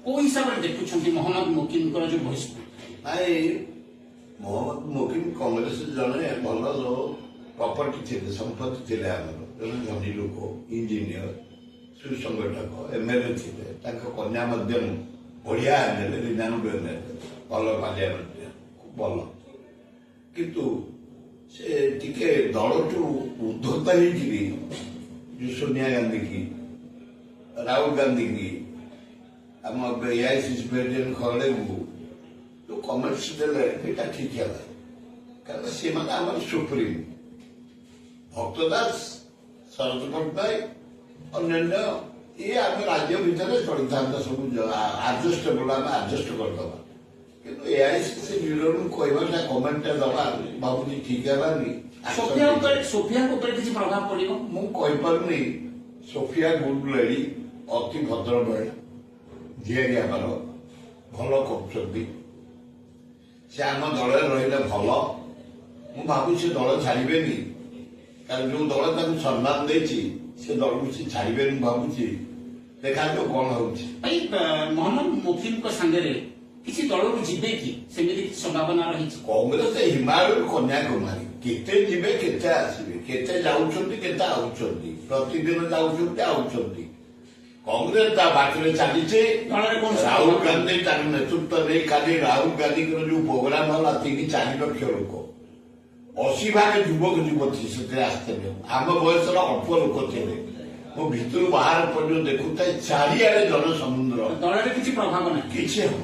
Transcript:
କୋଉ ହିସାବରେ ଦେଖୁଛନ୍ତି ମହମ୍ମଦ ମୋକିମଙ୍କର ଯୋଉ ବହିଷ୍କାର? ନାଇଁ, ମହମ୍ମଦ ମୋକିମ କଂଗ୍ରେସ ଜଣେ ଭଲ ପ୍ରପର୍ଟି ଥିଲେ, ସମ୍ପତ୍ତି ଥିଲେ, ଆମର ଜଣେ ଧନୀ ଲୋକ, ଇଞ୍ଜିନିୟର, ସୁସଂଗଠକ, ଏମଏଲଏ ଥିଲେ। ତାଙ୍କ କନ୍ୟା ମଧ୍ୟ ବଢିଆ ଏମଏଲଏ, ରିନାଉଣ୍ଡ ଏମଏଲଏ, ଭଲ ପାର୍ଲିଆମେଣ୍ଟ, ଖୁବ ଭଲ। କିନ୍ତୁ ସେ ଟିକେ ଦଳଠୁ ଉଦ୍ଧତ ହେଇକିରି ଯୋଉ ସୋନିଆ ଗାନ୍ଧୀ କି, ରାହୁଲ ଗାନ୍ଧୀ କି, ଆମ ଏଆଇସିସି ପ୍ରେସିଡେଣ୍ଟ ଖରଡେଙ୍କୁ ଯୋଉ କମେଣ୍ଟସ ଦେଲେ ସେଇଟା ଠିକ ହେଲା। କାରଣ ସେମାନେ ଆମର ସୁପ୍ରିମ ଭକ୍ତ ଦାସ, ଶରତ ପଟ୍ଟନାୟକ, ଅନ୍ୟାନ୍ୟ ଇଏ ଆମେ ରାଜ୍ୟ ଭିତରେ ଚଳିଥାନ୍ତା, ସବୁ ଆଡଜଷ୍ଟେବଲ, ଆମେ ଆଡଜଷ୍ଟ କରିଦବା। କିନ୍ତୁ ଏଆଇସିସି ଲିଡରଙ୍କୁ କହିବାଟା, କମେଣ୍ଟଟା ଦବା ଭାବୁଛି ଠିକ ହେଲାନି। ସୋଫିଆଙ୍କ ଉପରେ କିଛି ପ୍ରଭାବ ପଡିବ? ମୁଁ କହିପାରୁନି। ସୋଫିଆ ଗୁଡ୍ ଲେଡି, ଅତି ଭଦ୍ର ମହିଳା, ଝିଆରୀ ଆମର, ଭଲ କରୁଛନ୍ତି। ସେ ଆମ ଦଳରେ ରହିଲେ ଭଲ। ମୁଁ ଭାବୁଛି ସେ ଦଳ ଛାଡ଼ିବେନି, କାରଣ ଯୋଉ ଦଳ ତାଙ୍କୁ ସମ୍ମାନ ଦେଇଛି ସେ ଦଳକୁ ସେ ଛାଡ଼ିବେନି ଭାବୁଛି। ଦେଖାଯାଉ କଣ ହଉଛି। ମହମ୍ମଦ ମୋକିମଙ୍କ ସାଙ୍ଗରେ କିଛି ଦଳରୁ ଯିବେ କି, ସେମିତି କିଛି ସମ୍ଭାବନା ରହିଛି? କଂଗ୍ରେସ ହିମାଳୟରୁ କନ୍ୟାକୁମାରୀ, କେତେ ଯିବେ କେତେ ଆସିବେ, କେତେ ଯାଉଛନ୍ତି କେତେ ଆଉଛନ୍ତି, ପ୍ରତିଦିନ ଯାଉଛନ୍ତି ଆଉଛନ୍ତି। କଂଗ୍ରେସ ତା ବାଟରେ ଚାଲିଛି। ରାହୁଲ ଗାନ୍ଧୀ ତାଙ୍କ ନେତୃତ୍ୱ ନେଇ, କାଲି ରାହୁଲ ଗାନ୍ଧୀଙ୍କର ଯୋଉ ପ୍ରୋଗ୍ରାମ ହେଲା 3-4 ଲକ୍ଷ ଲୋକ, 80% ଯୁବକ ଯୁବତୀ ସେଥିରେ ଆସିଥିଲେ। ଆମ ବୟସର ଅଳ୍ପ ଲୋକ ଥିଲେ। ମୁଁ ଭିତରୁ ବାହାର ପର୍ଯ୍ୟନ୍ତ ଦେଖୁଥାଏ, ଚାରିଆଡେ ଜନସମୁଦ୍ର। ଦଳରେ କିଛି ପ୍ରଭାବ ନାହିଁ, କିଛି ହବ